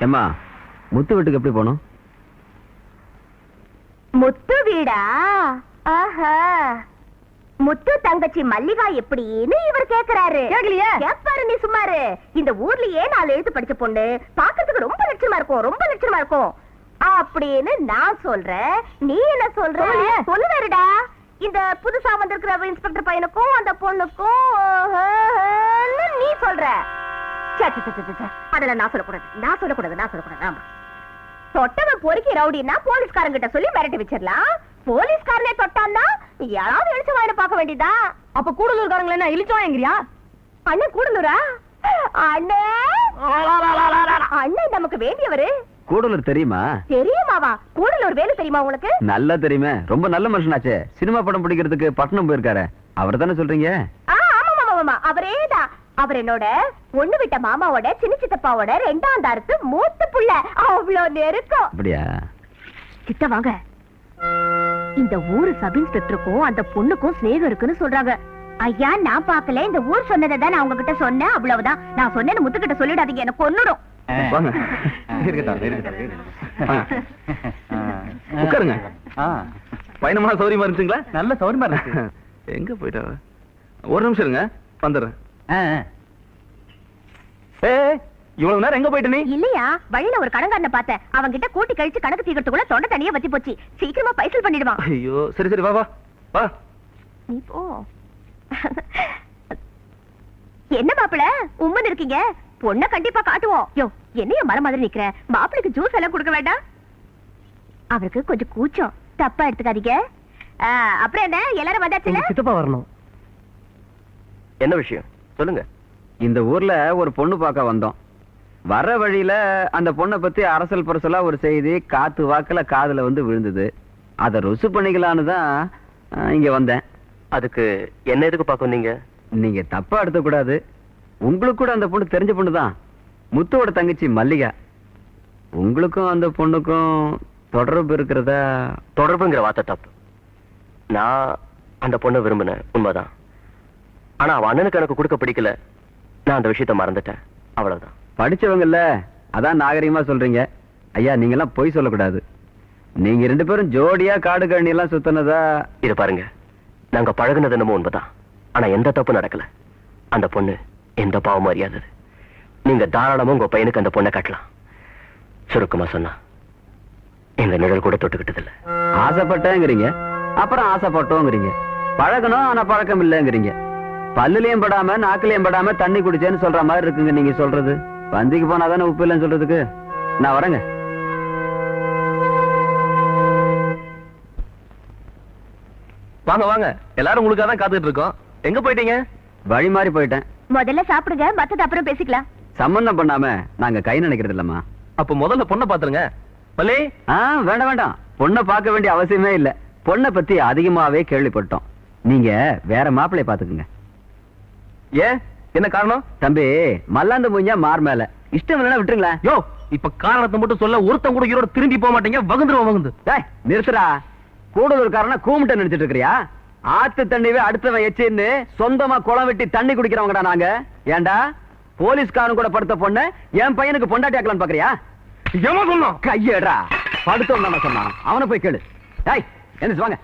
ஏம்மா, முத்து வீட்டுக்கு எப்படி போகணும்? முத்து வீடா? ஆஹா, முத்து தங்கச்சி மல்லிகா எப்படின்னு இவர் கேக்குறாரு. கேக்கலையே? கேப்பாரு, நீ சும்மாரு. இந்த ஊர்லயே 4 எழுத்து படிச்ச பொண்ணு பாக்கிறதுக்கு ரொம்ப லட்சணமா இருக்கும், ரொம்ப லட்சணமா இருக்கும் அப்படின்னு நான் சொல்றேன். நீ என்ன சொல்ற? சொல்லுவாருடா. இந்த புதுசா வந்திருக்கிற இன்ஸ்பெக்டர் பையனுக்கும் அந்த பொண்ணுக்கும் நீ சொல்ற. அதெல்லாம் நான் சொல்லக்கூடாது. ஆமா, தொட்டவன் பொறுக்கி ரவுடின்னா போலீஸ்காரங்கிட்ட சொல்லி மிரட்டி வச்சிடலாம். போலீஸ்காரனே தொட்டான்னா யாராவது இழிச்சு வாயில பார்க்க வேண்டியதா? அப்ப கூடலூர்காரங்கள என்ன இழிச்சு வாங்குறியா? அண்ணன் கூடலூரா? அண்ணே, அண்ணன் நமக்கு வேண்டியவரு. கூடலூர் தெரியுமா? தெரியுமாவா? கூடலூர் வேலை தெரியுமா உங்களுக்கு? நல்லா தெரியுமே, ரொம்ப நல்ல மனுஷனாச்சே. சினிமா படம் பிடிக்கிறதுக்கு பட்டணம் போயிருக்காரு. அவர் தானே சொல்றீங்க? ஆமா, அவரேதான். அவர் என்னோட பொண்ணு விட்ட மாமாவோட சின்ன சித்தப்பாவோட 2ஆம் தாரத்து மூத்த புள்ள. அவ்வளவு நெருக்கம். அப்படியா? கிட்ட வாங்க. இந்த ஊரு சப் இன்ஸ்பெக்டருக்கும் அந்த பொண்ணுக்கும் ஸ்நேகம் இருக்குன்னு சொல்றாங்க. ஐயா, நான் பாக்கல. இந்த ஊர் சொன்னதை தான் நான் உங்ககிட்ட சொன்னேன், அவ்வளவுதான். நான் சொன்னேன்னு முத்துக்கிட்ட சொல்லிடாதீங்க, எனக்கு கொன்னுடும். உட்காருங்க. பயணமான சௌரியமா இருந்துச்சுங்களா? நல்ல சௌரியமா இருக்கு. எங்க போயிட்டா? ஒரு நிமிஷம் இருங்க, வந்துடுறேன். இவ்வளவு நேரம் எங்க போயிட்டு? நீ இல்லையா, வழியில ஒரு கடங்காரனை பார்த்தேன். அவங்க கிட்ட கூட்டி கழிச்சு கணக்கு தீக்கிறதுக்குள்ள தொண்டை தனியா வத்தி போச்சு. சீக்கிரமா பைசல் பண்ணிடுவான். ஐயோ, சரி, வா வா வா. நீ போ. என்ன மாப்பிள உம்மன் இருக்கீங்க? பொண்ண கண்டிப்பா காட்டுவோம். யோ, என்னைய மர மாதிரி நிக்கிற? மாப்பிளைக்கு ஜூஸ் எல்லாம் கொடுக்க வேண்டாம்? அவருக்கு கொஞ்சம் கூச்சம், தப்பா எடுத்துக்காதீங்க. அப்புறம் என்ன, எல்லாரும் வந்தாச்சுல? சித்தப்பா வரணும். என்ன விஷயம் சொல்லுங்க. இந்த ஊர்ல ஒரு பொண்ணு பார்க்க வந்தோம். வர வழியில அந்த பொண்ணை பத்தி அரசல் பரசலா ஒரு செய்தி காத்து வாக்குல காதுல வந்து விழுந்தது. அத ருசு பண்ணிக்கலான்னு தான் இங்க வந்தேன். அதுக்கு என்ன எதுக்கு பார்க்க வந்தீங்க? நீங்க தப்பா எடுத்த கூடாது. உங்களுக்கு கூட அந்த பொண்ணு தெரிஞ்ச பொண்ணு தான். முத்துவோட தங்கச்சி மல்லிகா. உங்களுக்கும் அந்த பொண்ணுக்கும் தொடர்பு இருக்கிறதா? தொடர்புங்கிற வார்த்தை தப்பு. நான் அந்த பொண்ணை விரும்பினேன், உண்மைதான். ஆனா அவன் அண்ணனுக்கு எனக்கு கொடுக்க பிடிக்கல. நான் அந்த விஷயத்தை மறந்துட்டேன், அவ்வளவுதான். படிச்சவங்கல்ல, அதான் நாகரிகமா சொல்றீங்க. ஐயா, நீங்க எல்லாம் பொய் சொல்லக்கூடாது. நீங்க 2 பேரும் ஜோடியா காடு கண்ணி எல்லாம் சுத்தினதா? இது பாருங்க, நாங்க பழகுனது என்னமோ உண்மைதான். ஆனா எந்த தப்பு நடக்கல. அந்த பொண்ணு எந்த பாவமும் அறியாதது. நீங்க தாராளமா உங்க பையனுக்கு அந்த பொண்ணை கட்டலாம். சுருக்கமா சொன்னா, எங்க நிழல் கூட தொட்டுக்கிட்டது இல்ல. ஆசைப்பட்டேங்கிறீங்க, அப்புறம் ஆசைப்பட்டோங்கிறீங்க. பழகணும் ஆனா பழக்கம் இல்லைங்கிறீங்க. பல்லுலயும் படாம நாக்குலயும் படாம தண்ணி குடிச்சேன்னு சொல்ற மாதிரி இருக்குங்க நீங்க சொல்றது. பந்திக்கு போனாதானே உப்பு இல்லைன்னு சொல்றதுக்கு. நான் வரேங்க. வாங்க வாங்க, எல்லாரும் உங்களுக்காக தான் காத்துட்டு இருக்கோம். எங்க போயிட்டீங்க? வழி மாறி போயிட்டேன். முதல்ல சாப்பிடுங்க, மத்தது அப்புறம் பேசிக்கலாம். சம்பந்தம் பண்ணாம நாங்க கை நினைக்கிறது இல்லம்மா. அப்ப முதல்ல பொண்ணை பாத்துருங்க. மல்லி, வேண்டாம். பொண்ணை பார்க்க வேண்டிய அவசியமே இல்ல. பொண்ணை பத்தி அதிகமாவே கேள்விப்பட்டோம். நீங்க வேற மாப்பிள்ளைய பாத்துக்குங்க. ஏன், என்ன காரணம்? தம்பி, மல்லாந்து மூஞ்சா மார் மேல இஷ்டம் இல்லைன்னா விட்டுருங்களேன். யோ, இப்ப காரணத்தை மட்டும் சொல்ல ஒருத்தன் கூட ஈரோட திரும்பி போக மாட்டீங்க. வகுந்துருவோம். நிறுத்துறா. கூடலூர்காரனா கூமிட்ட நினைச்சிட்டு இருக்கிறியா? ஆத்து தண்ணிவே அடுத்தவன் எச்சின்னு சொந்தமா குளம் வெட்டி தண்ணி குடிக்கிறவங்கடா நாங்க. ஏண்டா போலீஸ்காரன் கூட படுத்த பொண்ணு என் பையனுக்கு பொண்டாட்டி ஆக்கலான்னு பாக்குறியா? ஏமா சொன்னோம்? கையேடா. படுத்தோம் தானே சொன்னான். அவனை போய் கேளு. என்ன வாங்க.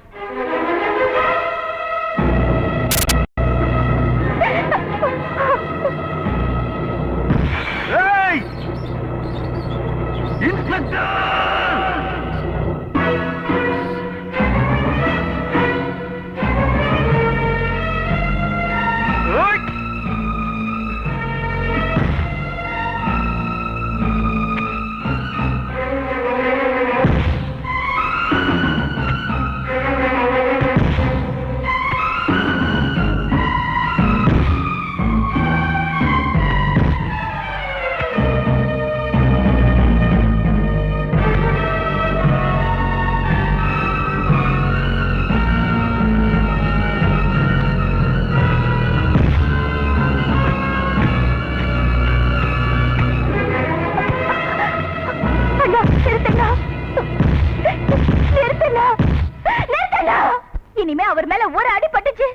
இனிமே அவர் மேல ஒரு அடி பட்டுச்சு,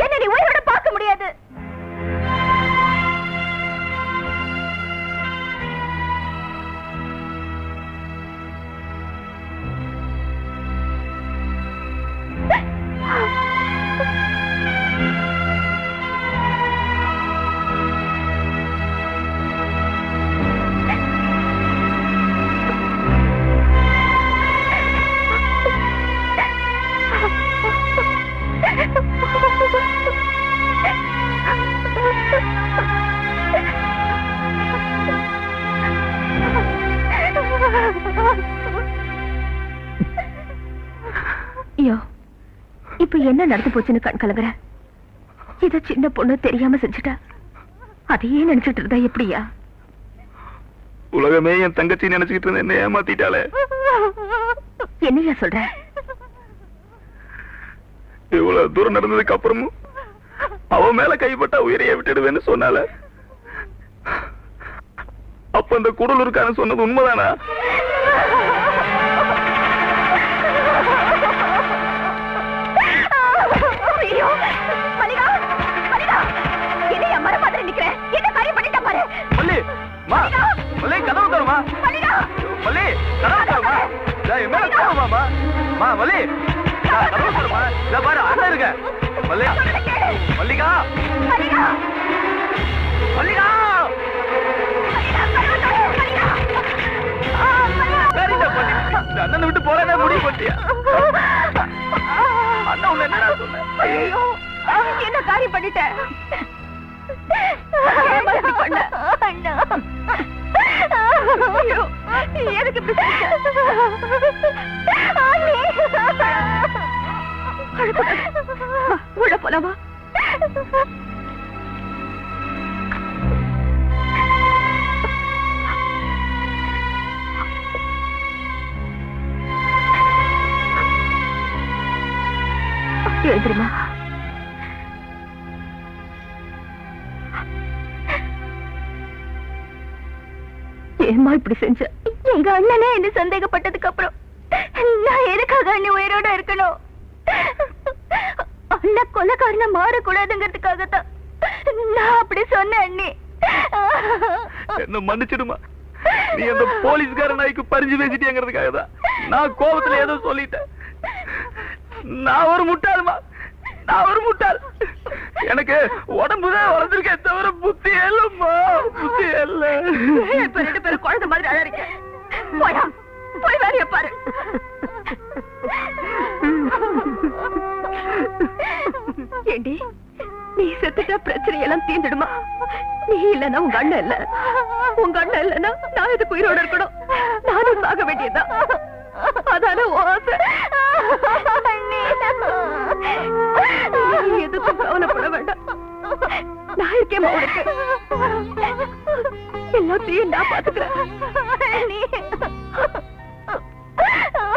என்ன நீ உயிரோட பார்க்க முடியாது. ஐயோ, இப்ப என்ன நடந்து போச்சுன்னு கண் கலங்குற? இத சின்ன பொண்ணு தெரியாம செஞ்சுட்டா, அதையே நினைச்சிட்டு இருந்தா எப்படியா? உலகமே என் தங்கச்சி நினைச்சுக்கிட்டு இருந்த என்ன ஏமாத்திட்டாளே. என்னையா சொல்ற? இவ்வளவு தூரம் நடந்ததுக்கு அப்புறமும் அவன் மேல கைப்பட்டா உயிரையே விட்டுடுவேன்னு சொன்னால, அப்ப அந்த கூடலூர்காரன் சொன்னது உண்மைதானா? அண்ணன் விட்டு போறதே முடிவு பண்ணியா? அண்ணா உன்னை என்னடா சொன்ன? என்ன காரியம் பண்ணிட்டேன்? உள்ள போலாமா? எழுதுமா? ஏம்மா இப்படி செஞ்ச? எங்க அண்ணனே என்ன சந்தேகப்பட்டதுக்கு அப்புறம் நான் எதுக்காக அண்ணன் உயிரோட இருக்கணும்? அண்ணா கொலைக்காரன மாறக்கூடாதுங்கிறதுக்காகத்தான் நான் அப்படி சொன்னேன் அண்ணி. என்ன மன்னிச்சிடுமா. நீ அந்த போலீஸ்கார நாய்க்கு பறிஞ்சு பேசிட்டேங்கிறதுக்காக தான் நான் கோபத்துல ஏதோ சொல்லிட்டேன். நான் ஒரு முட்டாள்மா, நான் ஒரு முட்டாள். எனக்கு உடம்புதான் வளர்ந்துருக்கேன் தவிர புத்தி இல்லம்மா, புத்தி இல்ல. இப்ப 2 பேரும் குழந்தை மாதிரி அழறீங்க. போயா, போய் வேலைய பாரு. ஏண்டி, நீ செத்துட்டா பிரச்சனை எல்லாம் தீர்ந்துடுமா? நீ இல்லன்னா உங்க அண்ணன் இல்ல, உங்க அண்ணன் இல்லன்னா நான் எதுக்கு உயிரோட இருக்கணும்? நானும் சாக வேண்டியதுதான். அதான ஆசை. எதுக்கும் கவலைப்பட வேண்டாம், நான் இருக்கேன் உனக்கு. எல்லாத்தையும் நான் பாத்துக்கிறேன்.